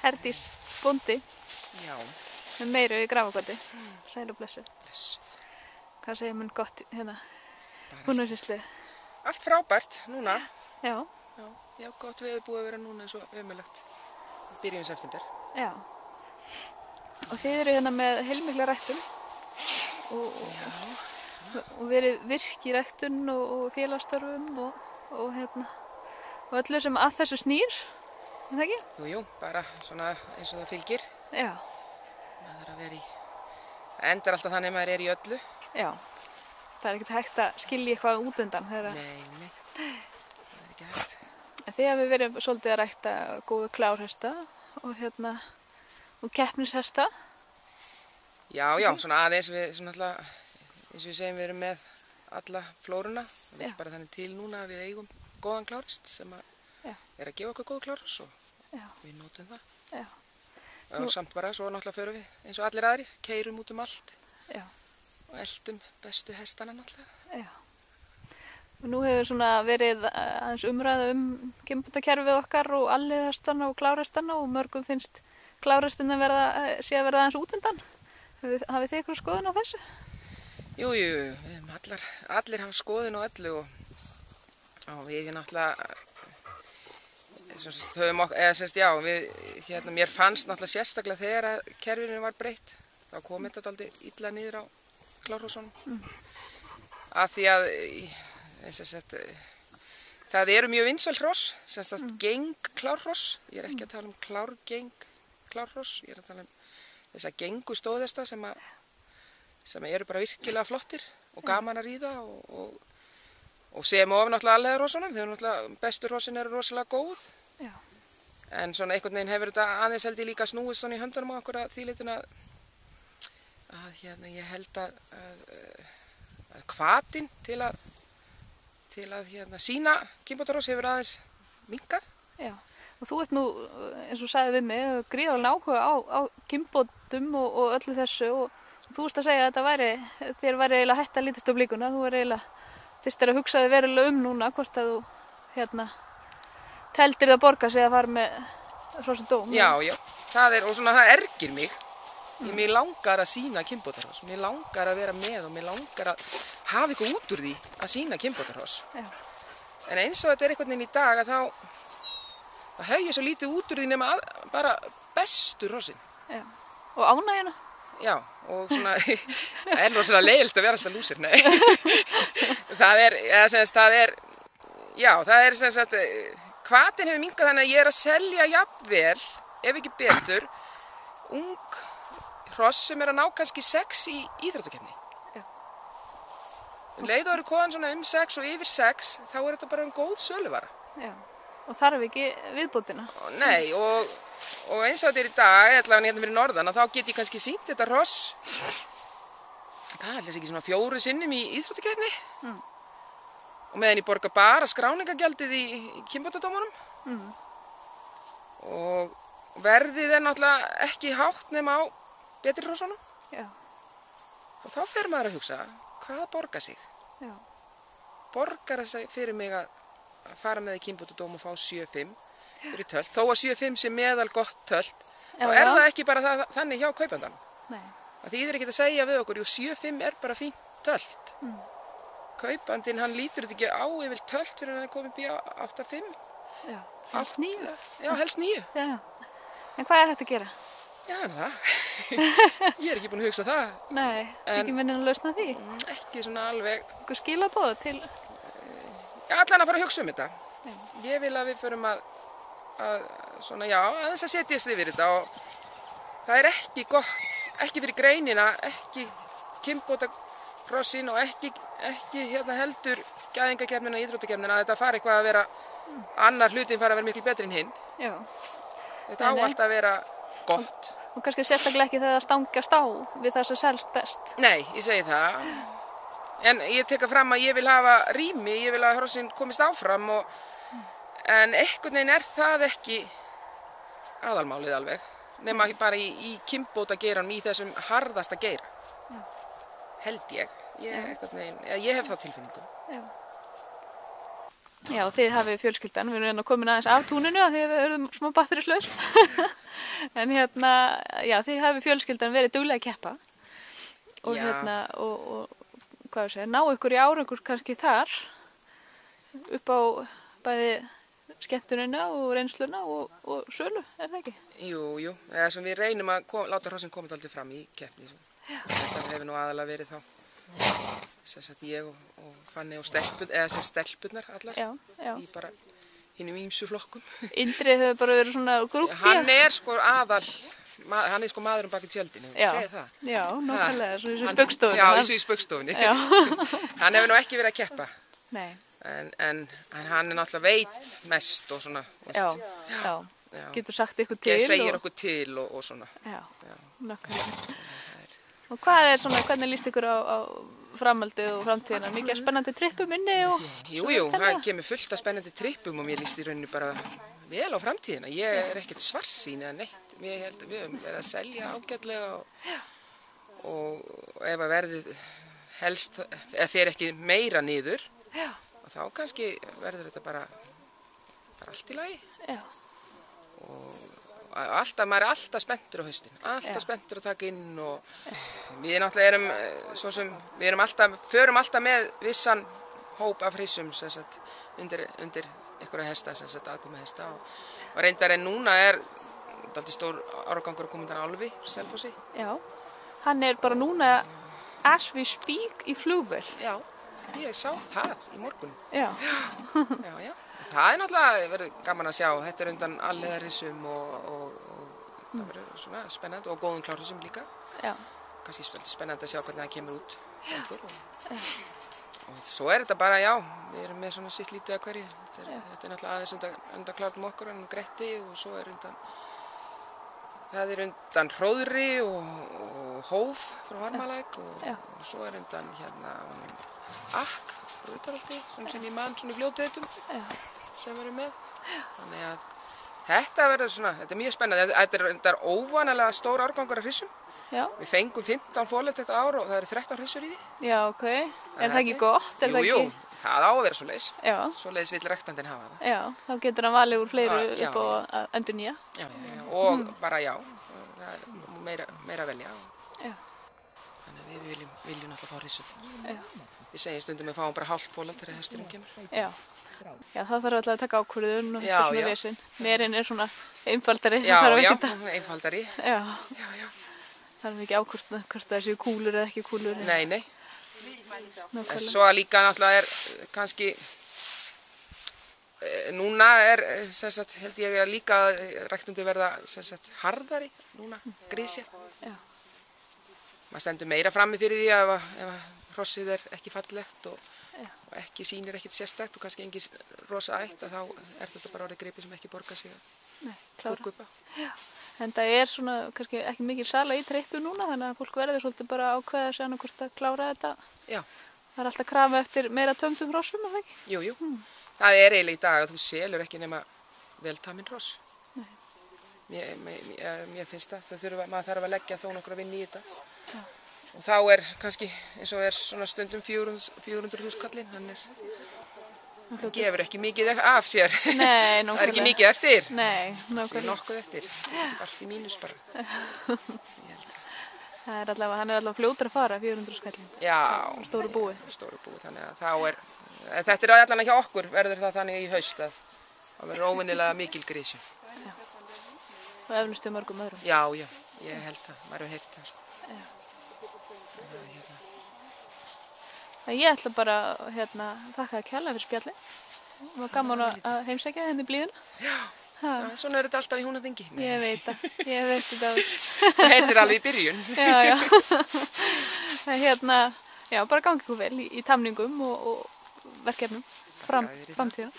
Herdís bóndi Já. með Meiru í Grafakoti. Sæl og blessuð. Blessuð. Hvað segir mun gott hérna? Húnavísýslu. Allt frábært núna. Já. Já, gott veður búið að vera núna eins og ömurlegt. Byrjun september. Já. Og þið eru hérna með heilmikla ræktun og verið virk í ræktun og félagsstörfum og hérna og öllu sem að þessu snýr, er það ekki? Jú, bara svona eins og það fylgir. Já. Maður þarf að vera í, það endar alltaf þannig að maður er í öllu. Já. Það er ekkert hægt að skilja eitthvað út undan. Nei, það er ekki hægt. Þið hafið verið svolítið að rækta góðu klárhesta og keppnishesta. Já, svona aðeins við, svona alltaf, eins og við segjum, við erum með alla flóruna. Það er bara þannig til núna að við eigum góðan klárhest sem er að gefa okkur góð klárhest og við notum það. Já. Og samt bara, svo náttúrulega förum við eins og allir aðrir, keyrum út allt. Já. Og eldum bestu hestana náttúrulega. Já. Og nú hefur svona verið aðeins umræða kynbótakerfið okkar og alliðhestana og klárhestana og mörgum finnst klárhestina sé að verða aðeins út undan. Hafið þið ykkur skoðun á þessu? Jú, við allir hafa skoðun á öllu og við náttúrulega mér fannst náttúrulega sérstaklega þegar að kerfinu var breytt. Þá kom þetta dálítið illa niður á klárhrósunum. Af því að það eru mjög vinsæl hross, geng klárhross. Ég er ekki að tala um klárgeng klárhross, ég er að tala um þess að gengu stóðhesta sem eru bara virkilega flottir og gaman að ríða og sem of náttúrulega allega hrossunum, þegar náttúrulega bestu hrossin eru rosalega góð. Já. En svona einhvern veginn hefur þetta aðeins held ég líka snúið svona í höndunum á okkur að því lituna að ég held að hvatinn til að sýna kynbótarhross hefur aðeins minnkað. Já. Og þú ert nú, eins og sagði við mig, gríðarlega áhuga á kynbótum og öllu þessu og þú veist að segja að þér væri eiginlega hætt að lítast á blíkuna, þú þyrftir að hugsa þig verulega núna hvort að þú teldir það borga sig að fara með hrossin dóm. Já, það ergir mig. Mér langar að sýna kynbótarhross, mér langar að vera með og mér langar að hafa eitthvað út úr því að sýna kynbótarhross. En eins og þetta er einhvern veginn í dag að þá hef ég svo lítið út úr því nema bara bestu hrossin. Já, og ánægjuna? Já, og svona, það er rosalega leiðilegt að vera alltaf lúsir, nei. Hvatinn hefur minnkað þannig að ég er að selja jafnvel, ef ekki betur, ung hross sem er að ná kannski 6 í íþróttakeppni. Já. Leið og eru koðan svona 6 og yfir 6, þá er þetta bara góð söluvara. Já. Og þarf ekki viðbótina. Nei, og eins og þetta er í dag, allavega hérna fyrir norðan, og þá get ég kannski sýnt þetta hross, hvað ætlis ekki svona 4 sinnum í íþróttakeppni. Og meðan ég borga bara skráningagjaldið í kynbótadómunum. Og verðið er náttúrulega ekki hátt nema á betri hrossunum. Já. Og þá fer maður að hugsa, hvað borgar sig? Já. Borgar það fyrir mig að fara með í kynbótadóm og fá 7,5 fyrir tölt, þó að 7,5 sé meðal gott tölt, þá er það ekki bara þannig hjá kaupandanum. Nei. Það þýðir ekkert að segja við okkur, 7,5 er bara fínt tölt. Kaupandinn, hann lítur þetta ekki á yfir tölt fyrir hann er komið í 8,5. Já, helst 9. Já, helst 9. Já. En hvað er hægt að gera? Já, það. Ég er ekki búin að hugsa það. Nei, ekki minnin að lausna því? Ekki svona alveg. Eitthvað skilaboð til? Já, allan að fara að hugsa um þetta. Já. Ég vil að við förum aðeins að setjast yfir þetta og það er ekki gott, ekki fyrir greinina, ekki kynbótahrossin og ekki heldur gæðingakeppnina, íþróttakeppnina, að þetta fari eitthvað að vera, annar hlutin fari að vera miklu betri en hinn. Já. Þetta á alltaf að vera gott. Og kannski sérstaklega ekki þegar það stangast á við það sem selst best. Nei, ég segi það. En ég teka fram að ég vil hafa rými, ég vil að hrossin komist áfram en einhvern veginn er það ekki aðalmálið alveg. Nema bara í kynbótageiranum, í þessum harðasta geira. Já. Held ég. Ég hef þá tilfinningu. Já. Já, þið hafið fjölskyldan, við erum komin aðeins af túninu af því að við erum smá batterislaus. En hérna, já, þið hafið fjölskyldan verið duglega að keppa. Og Já. hérna, og hvað ég segja, ná ykkur í árangur kannski þar, upp á bæði skemmtunina og reynsluna og sölu, er það ekki? Jú, eða sem við reynum að láta hrossin koma alltaf fram í keppni. Þetta hefur nú aðalega verið þá. Sem sagt ég og Fanny og stelpurnar allar. Já. Í bara hinnum ýmsu flokkum. Indrið hefur bara verið svona grúppi. Hann er sko hann er sko maðurinn baki tjöldinu, segir það. Já, nákvæmlega, svo í þessu spaugstofunni. Já, í þessu spaugstofunni. Hann hefur nú ekki verið að keppa. Nei. En hann er náttúrulega veit mest og svona. Já. Getur sagt ykkur til. Segir okkur til og svona. Já, nákvæmlega. Og hvað er svona, hvernig líst ykkur á framhaldið og framtíðina? Mikið spennandi trippum inni og... Jú, það kemur fullt af spennandi trippum og mér líst í rauninu bara vel á framtíðina. Ég er ekkert svartsýn eða neitt. Ég held að við höfum verið að selja ágætlega og ef að verðið helst, eða fer ekki meira niður, þá kannski verður þetta bara allt í lagi. Já. Maður er alltaf spenntur á haustin, alltaf spenntur að taka inn og við náttúrulega erum, svo sem við förum alltaf með vissan hóp af hryssum undir einhverja hesta, aðkomu hesta og reyndar en núna er dálítið stór árgangur að koma undan Álfi, Selfossi. Já, hann er bara núna as we speak í flugvél. Já, ég sá það í morgun. Já. Það er náttúrulega verið gaman að sjá, þetta er undan alliðarissum og það verður svona spennandi og góðum klárissum líka. Já. Kannski spennandi að sjá hvernig það kemur út. Og svo er þetta bara, við erum með svona sitt lítið að hverju. Þetta er náttúrulega aðeins undan klárnum okkur, Gretti og svo er undan Hróðri og Hóf frá Varmalæk og svo er undan Akk, Brautarholti, svona sem ég man svona í fljótvetum sem verður með. Þannig að þetta er mjög spennandi. Þetta er óvanalega stór árgangur af hryssum. Já. Við fengum 15 fóðlegt þetta ár og það eru 13 hryssur í því. Já, ok. Er það ekki gott? Jú, það á að vera svoleiðis. Já. Svoleiðis vill rektandinn hafa það. Já, þá getur hann valið úr fleiru upp á að endurnýja. Já, og bara það er meira velja. Já. Þannig að við viljum náttúrulega fá hryssur. Já. Við segjum stundum við fáum bara hálft fóðlegt þegar hesturinn kemur. Já. Já, það þarf alltaf að taka ákvörðun og þetta svona vesinn. Merinn er svona einfaldari. Einfaldari. Já. Það er ekki ákvörðun hvort það séu kúlur eða ekki kúlur. Nei. En svo líka náttúrulega er kannski, núna held ég að líka ræktundu verða harðari núna, grisja. Já. Maður stendur meira frammi fyrir því ef hrossið er ekki fallegt og ekki sýnir ekkert sérstætt og kannski engin rosa ætt, þá er þetta bara orðið gripi sem ekki borgar sig að húka upp á. Já, en það er svona kannski ekki mikil sala í trippu núna, þannig að fólk verður svolítið bara að ákveða sig annað hvort að klára þetta. Já. Það er alltaf krafa eftir meira tömdum hrossum, er það ekki? Jú. Það er eiginlega í dag að þú selur ekki nema veltaminn hross. Mér finnst það, maður þarf að leggja þó nokkra vinn í þetta. Já. Og þá er kannski, eins og er svona stundum 400.000 kallinn, hann gefur ekki mikið af sér. Nei, nákvæmlega. Það er ekki mikið eftir. Nei, nákvæmlega. Það er nokkuð eftir. Það er allt í mínus bara. Hann er allavega fljótur að fara, 400 kallinn. Já. Stóru búi. Stóru búi, þannig að þá er, þetta er allan hjá okkur, verður það þannig í haust að það verður óvenjulega mikil grisju. Já. Og eflaust hjá mörgum öðrum. Já, ég held það, maður hefur heyrt það. Já. Ég ætla bara að þakka að kærlega fyrir spjallið. Það var gaman að heimsækja henni blíðuna. Já, svona er þetta alltaf í Húnaþingi. Ég veit þetta. Það heitir alveg í byrjun. Já, bara gangi ykkur vel í tamningum og verkefnum framtíðina.